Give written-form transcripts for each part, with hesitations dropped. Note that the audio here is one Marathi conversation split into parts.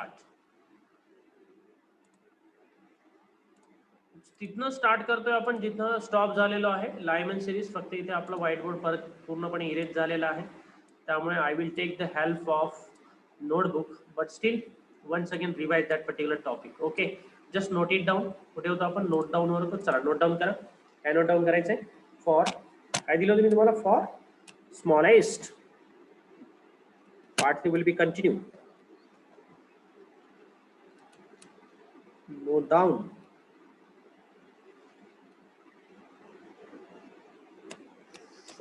स्टार्ट. तिथनं स्टार्ट करतोय आपण जिथं स्टॉप झालेलो आहे. लायमन सिरीज फक्त इथे आपला व्हाईट बोर्ड परत पूर्णपणे इरेज झालेला आहे. त्यामुळे I will take the help of notebook but still once again revise that particular topic. Okay, just note it down. कुठे होतो आपण? नोट डाऊन वर होतो. चला नोट डाऊन करा. काय नोट डाऊन करायचंय? फॉर काय दिलं होतं मी तुम्हाला? For smallest part will be continue. Note down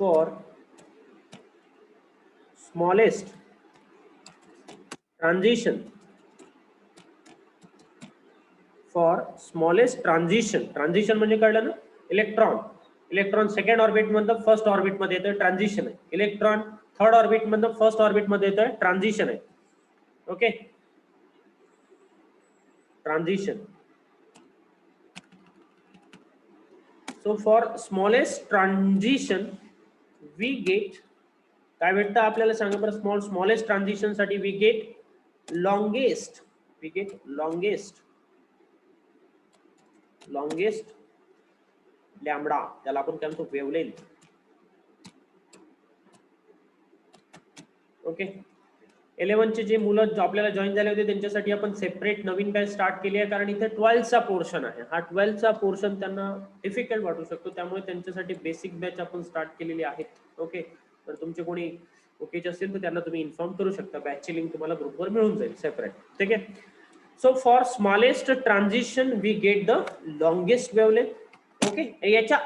for smallest transition, for smallest transition म्हणजे कळलं ना? इलेक्ट्रॉन सेकंड ऑर्बिट मधून फर्स्ट ऑर्बिट मध्ये येतोय, ट्रान्झिशन आहे. इलेक्ट्रॉन थर्ड ऑर्बिट मधून फर्स्ट ऑर्बिट मध्ये येतोय, ट्रान्झिशन आहे. Okay, transition. So for smallest transition we get काय भेटतं आपल्याला? सांगा बरं. स्मॉलेस्ट ट्रान्झिशन साठी वी गेट लॉंगेस्ट लॅम्बडा, त्याला आपण काय म्हणतो? वेवलेंथ. ओके, 11 चे जे मुलं आपल्याला जॉईन झाले होते त्यांच्यासाठी आपण सेपरेट नवीन बॅच स्टार्ट केली आहे, कारण इथे 12चा पोर्शन आहे. हा 12चा पोर्शन त्यांना डिफिकल्ट वाटू शकतो, त्यामुळे त्यांच्यासाठी बेसिक बॅच आपण स्टार्ट केलेली आहे. ओके, तर तुमचे कोणी ओकेचे असतील तर त्यांना तुम्ही इन्फॉर्म करू शकता. बॅचची लिंक तुम्हाला ग्रुपवर मिळून जाईल सेपरेट. ठीक आहे. So for smallest transition we get the longest wavelength. Okay, याच्या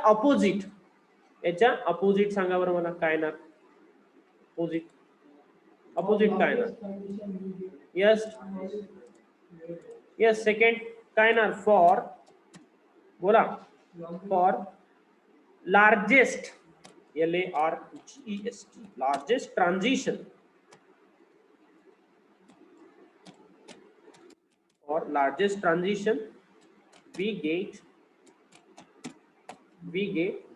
अपोजिट सांगा बरं मला काय ना? अपोजिट काय ना? यस सेकंड काय ना? फॉर बोला. For largest LARGEST largest transition. For largest transition we get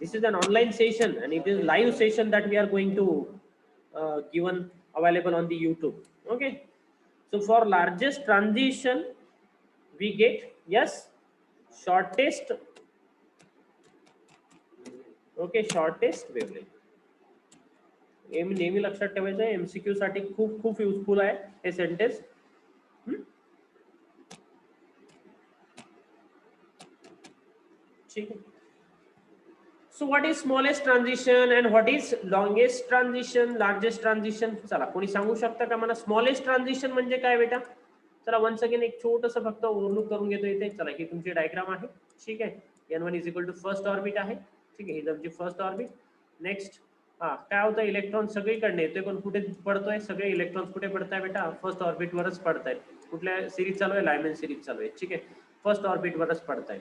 this is an online session and it is live session that we are going to given available on the YouTube. Okay, so for largest transition we get shortest wavelength. हे मी नेहमी लक्षात ठेवायचं आहे. MCQ साठी खूप युजफुल आहे हे सेंटेन्स. ठीक आहे. So what is smallest transition and what is longest transition, largest transition? चला कोणी सांगू शकता का मला स्मॉलेस्ट ट्रान्झिशन म्हणजे काय बेटा? चला वन्स अगेन एक छोटंसं फक्त ओव्हरलुक करून घेतो इथे. चला ही तुमची डायग्राम आहे. ठीक आहे, N1 is equal to first orbit आहे. ठीक आहे, ही तुमची फर्स्ट ऑर्बिट. नेक्स्ट काय होतं? इलेक्ट्रॉन सगळीकडे येतोय, पण कुठे पडतोय? सगळे इलेक्ट्रॉन कुठे पडताय बेटा? फर्स्ट ऑर्बिट वरच पडतायत. कुठल्या सिरीज चालू आहे? लायमन सिरीज चालू आहे. ठीक आहे, फर्स्ट ऑर्बिट वरच पडतायत.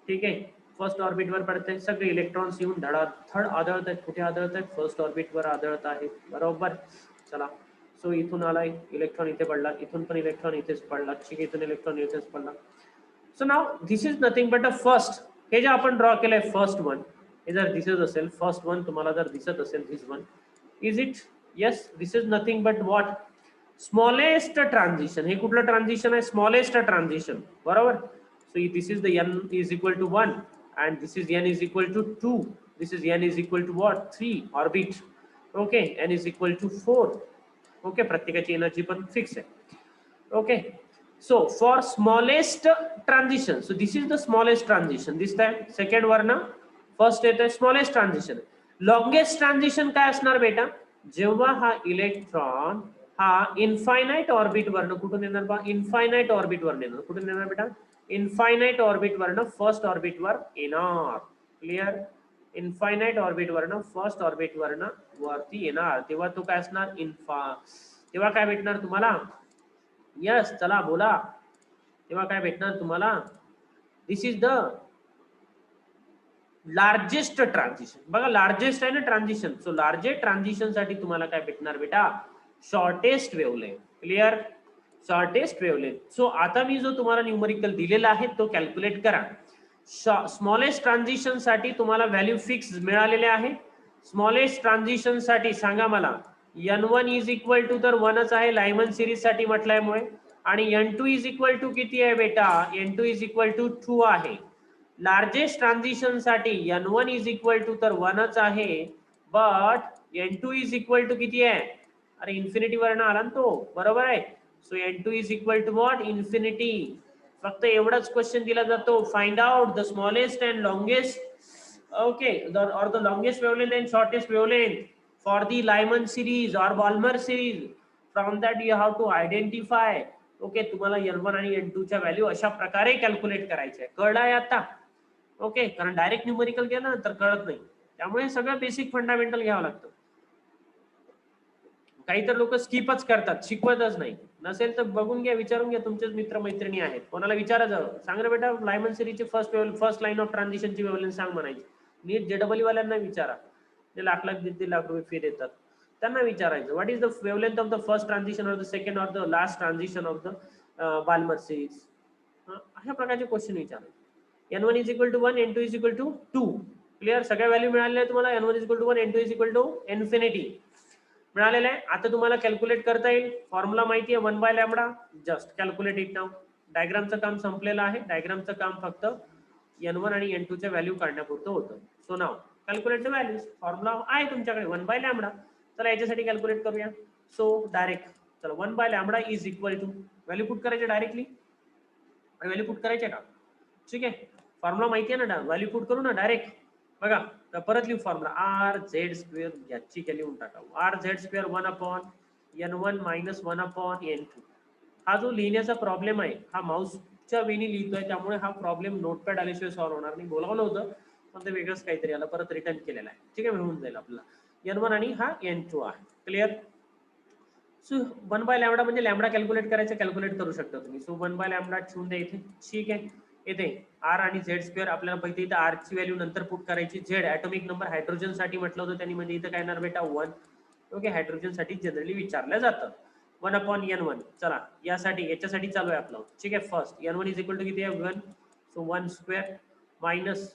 ठीक आहे, फर्स्ट ऑर्बिट वर पडते. सगळे इलेक्ट्रॉन्स येऊन धडाधड आदळत आहेत. कुठे आदळत आहेत? फर्स्ट ऑर्बिट वर आदळत आहेत. बरोबर. चला, सो इथून आलाय इलेक्ट्रॉन इथे पडला, इथून पण इलेक्ट्रॉन इथेच पडला. ठीक आहे, इथून इलेक्ट्रॉन इथेच पडला. So now this is nothing but a first. हे जे आपण ड्रॉ केलंय फर्स्ट वन, हे जर दिसत असेल फर्स्ट वन, तुम्हाला जर दिसत असेल this one, is it? Yes, this is nothing but what? Smallest transition. हे कुठलं ट्रान्झिशन आहे? Smallest transition. बरोबर. So this is the N is equal to 1 and this is N is equal to 2. This is N is equal to what? 3 orbit. Okay, N is equal to 4. Okay, प्रत्येकाची एनर्जी पण फिक्स आहे. Okay, so for smallest transition, so this is the smallest transition. दिसतंय सेकंड वर ना? फर्स्ट येतोय स्मॉलेस्ट ट्रान्झिशन. लॉंगेस्ट ट्रान्झिशन काय असणार बेटा? जेव्हा हा इलेक्ट्रॉन हा इनफायनाइट ऑर्बिट वरनं कुठून येणार बा? इनफायनाइट ऑर्बिट वरनं येणार. कुठून येणार बेटा? इनफायनाइट ऑर्बिट वरनं फर्स्ट ऑर्बिट वर येणार. क्लिअर? इनफायनाइट ऑर्बिट वरनं फर्स्ट ऑर्बिट वरनं वरती येणार. तेव्हा तो काय असणार? तेव्हा काय भेटणार तुम्हाला? यस, चला बोला. तेव्हा काय भेटणार तुम्हाला? दिस इज द लार्जेस्ट ट्रान्झिशन. बघा लार्जेस्ट आहे ना ट्रान्झिशन. सो लार्जेस्ट ट्रान्झिशन साठी तुम्हाला काय भेटणार बेटा? Shortest wavelength. Clear? Shortest wavelength. So आता मी जो तुम्हाला न्यूमरिकल दिलेला आहे तो कॅल्क्युलेट करा. स्मॉलेस्ट ट्रान्झिशन साठी तुम्हाला व्हॅल्यू फिक्स मिळालेले आहे. स्मॉलेस्ट ट्रान्झिशन साठी सांगा मला. N1 इज इक्वल टू तर 1च आहे लायमन सिरीज साठी म्हटल्यामुळे. आणि N2 इज इक्वल टू किती आहे बेटा? N2 इज इक्वल टू 2 आहे. लार्जेस्ट ट्रान्झिशन साठी N1 इज इक्वल टू तर 1च आहे, but N2 is equal to किती आहे? अरे इन्फिनिटी वरनं आला ना तो, बरोबर आहे. So N2 is equal to what? Infinity. फक्त एवढाच क्वेश्चन दिला जातो, find out the smallest and longest, okay, or the longest wavelength and shortest wavelength for the Lyman series or Balmer series. From that you have to identify. Okay, तुम्हाला N1 आणि N2 च्या व्हॅल्यू अशा प्रकारे कॅल्क्युलेट करायचे. कळलं आहे आता? ओके, कारण डायरेक्ट न्यूमेरिकल केलं ना तर कळत नाही, त्यामुळे सगळं बेसिक फंडामेंटल घ्यावं लागतं. काही तर लोक स्किपच करतात, शिकवतच नाही. नसेल तर बघून घ्या, विचारून घ्या, तुमचेच मित्र मैत्रिणी आहेत, कोणाला विचारायचं, सांग रे बेटा Lyman सिरीजची first line of ट्रान्झिशनची wavelength सांग म्हणायची. नीट जेडब्ल्यू वाल्यांना विचारा, ते लाख दीड लाख रुपये फी देतात, त्यांना विचारायचं what is the wavelength of the first transition or the second or the last transition of the Balmer series. अशा प्रकारचे क्वेश्चन विचारायचे. N1 is equal to 1, N2 is equal to 2. Clear? सगळ्या व्हॅल्यू मिळालेल्या तुम्हाला. N1 is equal to 1, N2 is equal to infinity मिळालेलं आहे. आता तुम्हाला कॅल्क्युलेट करता येईल, फॉर्म्युला माहिती आहे 1 by lambda. Just calculate it now. डायग्रामचं काम संपलेलं आहे. डायग्रामचं काम फक्त N1 आणि N2 च्या व्हॅल्यू काढण्यापुरतं होतं. So now calculate the values. Formula आहे तुमच्याकडे 1 बाय लॅम्बडा. चला याच्यासाठी कॅल्क्युलेट करूया. सो डायरेक्ट चला 1 by lambda is equal to, value put करायचे डायरेक्टली, व्हॅल्यू पुट करायचे का? ठीक आहे, फॉर्म्युला माहिती आहे ना, व्हॅल्यू पुट करू ना डायरेक्ट. बघा परत लिहू फॉर्म्युला, आर झेड स्क्वेअर, याची केली लिहून टाका, R Z square 1 upon N1 minus 1 upon N2. हा जो लिहिण्याचा प्रॉब्लेम आहे हा माऊसच्या वेणी लिहितोय, त्यामुळे हा प्रॉब्लेम नोटपॅड आल्याशिवाय सॉल्व्ह होणार नाही. बोलावलं होतं पण ते वेगळंच काहीतरी आलं, परत रिटर्न केलेलं आहे. ठीक आहे, मिळून जाईल आपल्याला. N1 आणि हा N2 आहे. क्लिअर? सो 1 बाय लॅम्बडा म्हणजे लॅम्बडा कॅल्क्युलेट करायचं, कॅल्क्युलेट करू शकता तुम्ही. सो 1 बाय लॅम्बडा ठेवून द्या इथे. ठीक आहे, येथे आर आणि झेड स्क्वेअर आपल्याला पाहिजे, इथं आर ची व्हॅल्यू नंतर पुट करायची. झेड ॲटॉमिक नंबर हायड्रोजन साठी म्हटलं होतं त्यांनी, म्हणजे इथं काय येणार बेटा 1. ओके, हायड्रोजन साठी जनरली विचारलं जातं 1 अपॉन N1. चला यासाठी याच्यासाठी चालू आहे आपलं. ठीक आहे, first N1 is equal to किती आहे 1. सो 1 स्क्वेअर मायनस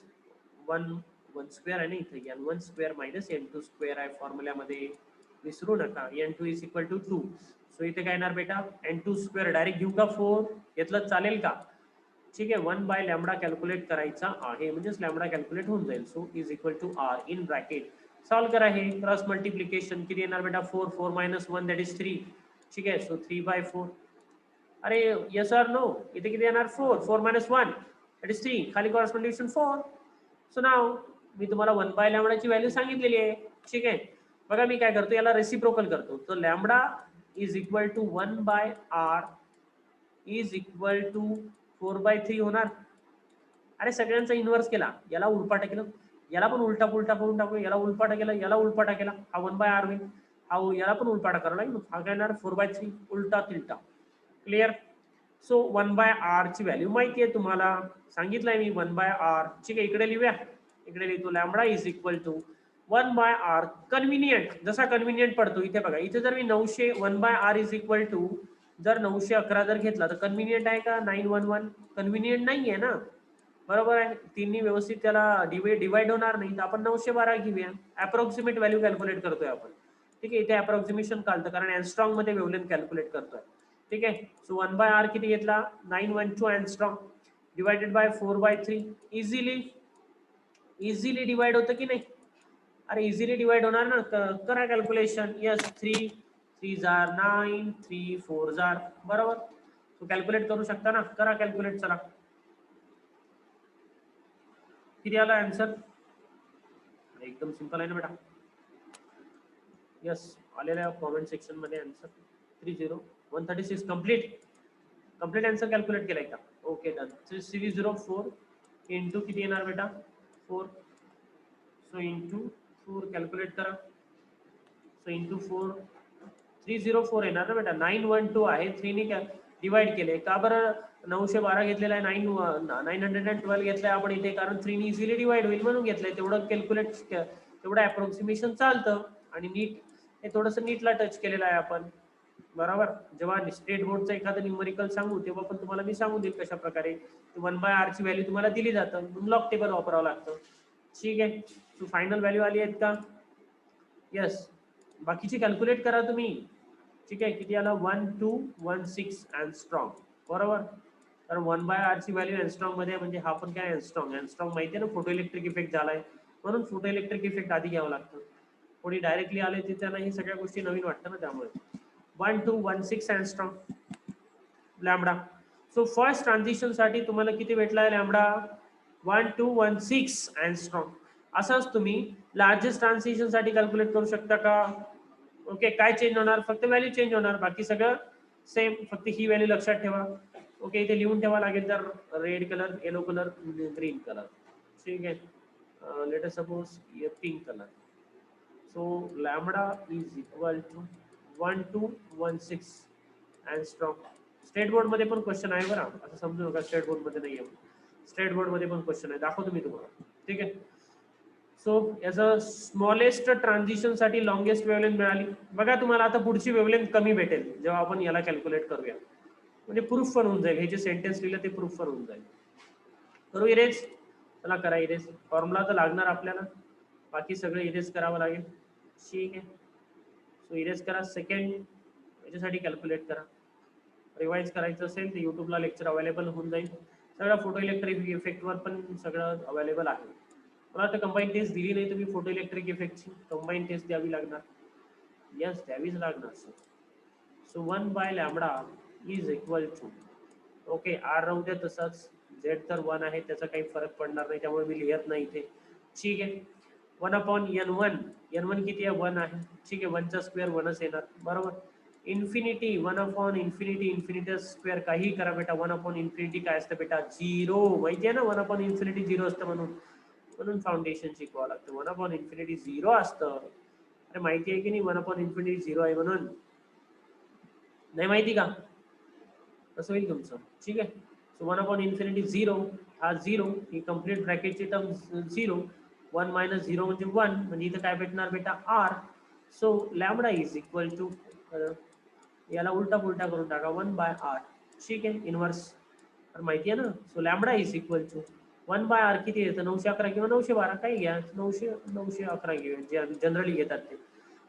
1 स्क्वेअर आहे ना इथे, N1 square minus N2 square आहे फॉर्म्युल्यामध्ये, विसरू नका. N2 is equal to 2. So इथे काय येणार बेटा N2 स्क्वेअर. डायरेक्ट घेऊ का 4 घेतलं चालेल का? ठीक आहे, 1 बाय लॅम्बडा कॅल्क्युलेट करायचा आहे, म्हणजेच लॅम्बडा कॅल्क्युलेट होऊन जाईल. So is equal to R in bracket. Solve करा हे, क्रॉस मल्टिप्लिकेशन किती येणार बेटा 4, 4 मायनस 1 दॅट इज 3. ठीक आहे, सो 3 बाय 4. अरे यस ऑर नो, इथे किती येणार 4, 4 मायनस 1 दॅट इज 3, खाली कॉरस्पॉन्डिंग 4. सो नाव मी तुम्हाला 1 बाय लॅम्बडाची व्हॅल्यू सांगितलेली आहे. ठीक आहे, बघा मी काय करतो, याला रेसिप्रोकल करतो. तो lambda is equal to 1 by R is equal to 4/3 होणार. अरे सगळ्यांचा इन्व्हर्स केला, याला उलपाटा केलं, याला पण उलटा पुलटा करून टाकू, याला उलपाटा केला, याला उलपाटा केला, हा 1 बाय आर होईल. हा याला पण उलपाटा करावा लागेल, हा काय येणार 4/3, उलटा तिलटा. क्लिअर? सो 1 बाय आर ची व्हॅल्यू माहिती आहे तुम्हाला, सांगितलंय मी 1 बाय आर. ठीक आहे, इकडे लिहूया, इकडे लिहितो lambda is equal to 1 by R. Convenient, जसा कन्व्हिनियंट पडतो इथे बघा, इथे जर मी 900 1 by R is equal to जर 911 जर घेतला तर कन्व्हिनियंट आहे का? 911 कन्व्हिनियंट नाहीये ना, बरोबर आहे. तिन्ही व्यवस्थित त्याला डिवाइड होणार नाही, तर आपण 912 घेऊया. अप्रॉक्सिमेट व्हॅल्यू कॅल्क्युलेट करतोय आपण. ठीक आहे, इथे अप्रॉक्सिमेशन काढतं कारण अँस्ट्रॉंग मध्ये वेवलेंथ कॅल्क्युलेट करतोय. ठीक आहे, सो 1 बाय आर किती घेतला 912 अँस्ट्रॉंग डिवायडेड बाय 4/3. इझिली डिवाइड होतं की नाही? अरे इझिली डिवाइड होणार ना, करा कॅल्क्युलेशन. यस, 3 3 जार 9, 3 4 जार, बरोबर. तो कॅल्क्युलेट करू शकता ना, करा कॅल्क्युलेट. चला किती आला आन्सर? एकदम सिंपल आहे ना बेटा. यस, आलेल्या कॉमेंट सेक्शन मध्ये आन्सर 30136 कंप्लीट आन्सर कॅल्क्युलेट केलाय का? Okay done. 304 इंटू किती येणार बेटा 4. सो इंटू 4 कॅल्क्युलेट करा. सो इंटू 4 304 येणार ना बेटा. 912 आहे, 3 ने डिवाइड केले का बरं? 912 घेतलेला आहे, 912 घेतलाय आपण इथे, कारण 3 ने इझिली डिवाइड होईल म्हणून घेतलंय. तेवढं कॅल्क्युलेट, तेवढं अप्रॉक्सिमेशन चालतं. आणि नीट हे थोडंसं नीटला टच केलेलं आहे आपण, बरोबर. जेव्हा स्टेट बोर्डचं एखादं न्यूमरिकल सांगू तेव्हा पण तुम्हाला मी सांगू देईल कशा प्रकारे 1 बाय आर ची व्हॅल्यू तुम्हाला दिली जातं, ब्लॉक टेबल वापरावं लागतं. ठीक आहे, सो फायनल व्हॅल्यू आली आहेत का? यस, बाकीची कॅल्क्युलेट करा तुम्ही. ठीक आहे. किती आलं 1216 अँगस्ट्रॉम बरोबर. तर 1/r ची व्हॅल्यू अँगस्ट्रॉम मध्ये म्हणजे हा पण काय अँगस्ट्रॉम. अँगस्ट्रॉम माहिती आहे ना, फोटो इलेक्ट्रिक इफेक्ट झालाय म्हणून फोटो इलेक्ट्रिक इफेक्ट आधी घ्यावं लागतं. कोणी डायरेक्टली आले तिथे त्यांना ही सगळ्या गोष्टी नवीन वाटतं ना, त्यामुळे 1216 angstrom lambda. So first transition साठी तुम्हाला किती भेटलाय लॅम्बडा 1216 अँगस्ट्रॉम. असंच तुम्ही लार्जेस्ट ट्रान्झिशन साठी कॅल्क्युलेट करू शकता का. ओके, काय चेंज होणार, फक्त व्हॅल्यू चेंज होणार, बाकी सगळं सेम, फक्त ही व्हॅल्यू लक्षात ठेवा. ओके, इथे लिहून ठेवा लागेल तर red colour, yellow colour, green colour. ठीक आहे, let us suppose pink colour. So lambda is equal to 1216 angstrom. State board मध्ये पण क्वेश्चन आहे बरं, असं समजू नका स्टेट बोर्ड मध्ये नाहीये. स्टेट बोर्ड मध्ये पण क्वेश्चन आहे, दाखवतो मी तुम्हाला. ठीक आहे. सो याचं स्मॉलेस्ट ट्रान्झिशन साठी लॉंगेस्ट वेव्हलेंथ मिळाली. बघा तुम्हाला आता पुढची वेव्हलेंथ कमी भेटेल जेव्हा आपण याला कॅल्क्युलेट करूया, म्हणजे प्रूफ पण होऊन जाईल. हे जे सेंटेन्स लिहिलं ते प्रूफ पण होऊन जाईल. करू इरेज, चला करा इरेज. फॉर्म्युला तर लागणार आपल्याला, बाकी सगळं इरेज करावं लागेल. ठीक आहे. सो इरेज करा. सेकंड याच्यासाठी कॅल्क्युलेट करा. रिवाइज करायचं असेल तर युट्यूबला लेक्चर अवेलेबल होऊन जाईल. सगळं फोटो इलेक्ट्रिक इफेक्टवर पण सगळं अवेलेबल आहे. मला आता कंबाईन टेस्ट दिली नाही तुम्ही फोटो इलेक्ट्रिक इफेक्टची, कंबाईन टेस्ट द्यावी लागणार. यस, द्यावीच लागणार sir. So 1/λ is equal to, okay, R राहू द्या तसाच, झेड तर 1 आहे, त्याचा काही फरक पडणार नाही त्यामुळे मी लिहित नाही इथे. ठीक आहे. 1/n1, n1 किती आहे 1 आहे. ठीक आहे, 1चा स्क्वेअर 1च येणार बरोबर. इन्फिनिटी 1/इन्फिनिटी, इन्फिनिटी स्क्वेअर काही करा बेटा. 1/इन्फिनिटी काय असतं बेटा 0, माहिती आहे ना. 1/इन्फिनिटी 0 असतं म्हणून फाउंडेशन शिकवावं लागतं. 1/इन्फिनिटी 0 असतं. अरे माहिती आहे की नाही 1/इन्फिनिटी 0 आहे म्हणून, नाही माहिती का. कसं होईल तुमचं. ठीक आहे. सो 1/इन्फिनिटी 0, हा 0, ही कम्प्लीट ब्रॅकेटची टर्म 0, 1 - 0 म्हणजे 1, म्हणजे इथं काय भेटणार बेटा r. So lambda is equal to, याला उलटा पुलटा करून टाका 1/r. ठीक आहे, इनवर्स तर माहिती आहे ना. So lambda is equal to 1/r किती येतं 911 किंवा 912 काही घ्या. 911 घेऊया, जनरली घेतात ते.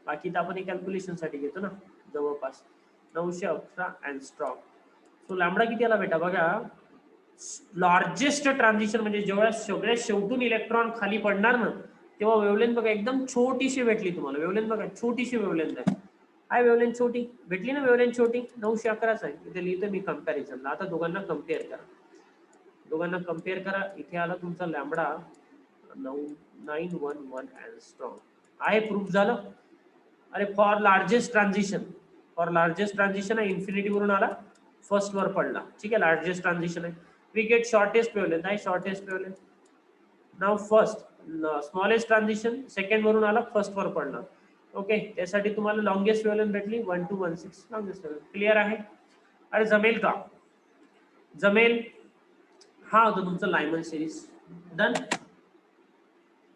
बाकी तर आपण हे कॅल्क्युलेशन साठी घेतो ना, जवळपास 911 अँगस्ट्रॉम. सो लॅम्बडा किती आला बेटा बघा. लार्जेस्ट ट्रान्झिशन म्हणजे जेव्हा सगळ्या शेवटून इलेक्ट्रॉन खाली पडणार ना, तेव्हा वेव्हलेंथ बघा एकदम छोटीशी भेटली तुम्हाला. वेव्हलेंथ बघा छोटीशी वेव्हलेंथ आहे. काय वेव्हलेंथ छोटी भेटली ना, वेव्हलेंथ छोटी 911च आहे. इथे लिहितो मी कंपॅरिझनला. आता दोघांना कम्पेअर करा. इथे आला तुमचा लॅम्बडा 911 अँगस्ट्रॉम आहे. प्रूफ झालं. अरे फॉर लार्जेस्ट ट्रान्झिशन आहे, इन्फिनिटी वरून आला, फर्स्ट वर पडला. ठीक आहे, लार्जेस्ट ट्रान्झिशन आहे. वी गेट शॉर्टेस्ट वेव्हलेंथ आहे, शॉर्टेस्ट वेव्हलेंथ. नाव फर्स्ट स्मॉलेस्ट ट्रान्झिशन, सेकंड वरून आला, फर्स्ट वर पडला. ओके, त्यासाठी तुम्हाला लॉंगेस्ट वेव्हलेंथ भेटली 1216 लॉंगेस्ट वेव्हलेंथ. क्लिअर आहे. अरे जमेल का. जमेल. हा होतं तुमचं लायमन सिरीज. डन.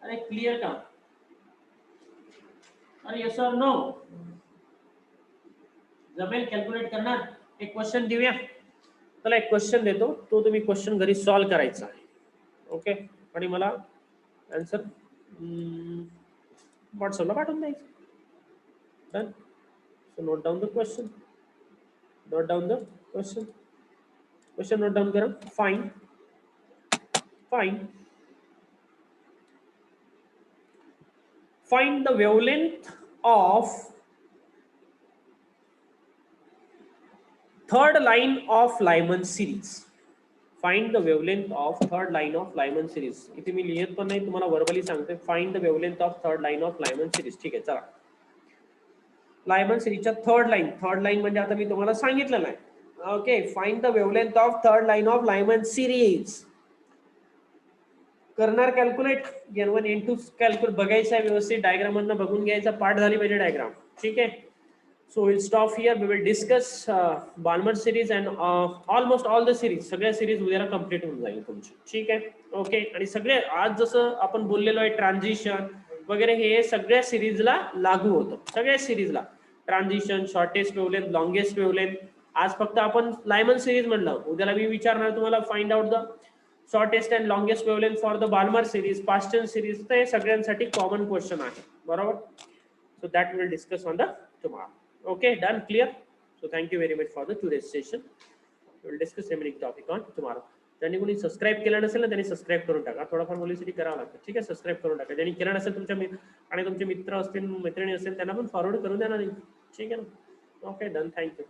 अरे क्लिअर का. अरे यस और नो. जमेल कॅल्क्युलेट करणार. एक क्वेश्चन देऊया. चला एक क्वेश्चन देतो, तो तुम्ही क्वेश्चन घरी सॉल्व करायचा आहे. ओके, आणि मला आन्सर व्हॉट्सअपला पाठवून द्यायचं. Done. So note down the question. Question note down करा. Find the wavelength of third line of Lyman series. Find the wavelength of third line of Lyman series. इथे मी लिहित पण नाही, तुम्हाला वर्बली सांगते. Find the wavelength of third line of Lyman series. ठीक आहे, चला. लायमन सिरीजच्या थर्ड लाईन म्हणजे आता मी तुम्हाला सांगितलेलं आहे. Okay, find the wavelength of third line of Lyman series. करणार कॅल्क्युलेट. n1 n2 कॅल्क्युलेट बघायचं आहे व्यवस्थित, डायग्राम मधनं बघून घ्यायचा, पाठ झाली पाहिजे डायग्राम. ठीक आहे. So will stop here. We will discuss Balmer series and almost all the series. सगळ्या सिरीज उद्याला कम्प्लीट होऊन जाईल तुमची. ठीक आहे. ओके, आणि सगळे आज जसं आपण बोललेलो आहे ट्रान्झिशन वगैरे, हे सगळ्या सिरीजला लागू होतं. सगळ्या सिरीजला transition, shortest wavelength, longest wavelength. आज फक्त आपण लायमन सिरीज म्हणलं. उद्याला मी विचारणार तुम्हाला find out the shortest and longest wavelength for the Balmer series, Paschen series. तर हे सगळ्यांसाठी कॉमन क्वेश्चन आहे बरोबर. So that will discuss on the tomorrow. Okay, done, clear. So thank you very much for the today's session. We will discuss remaining topic on tomorrow. ज्यांनी कोणी सबस्क्राईब केलं नसेल ना त्यांनी सबस्क्राईब करून टाका. थोडाफार मुलीसाठी करावं लागतं. ठीक आहे, सबस्क्राईब करून टाका. ज्यांनी केलं नसेल तुमच्या आणि तुमचे मित्र असतील मैत्रिणी असेल त्यांना पण फॉरवर्ड करून द्या ना. ठीक आहे ना. Okay, done, thank you.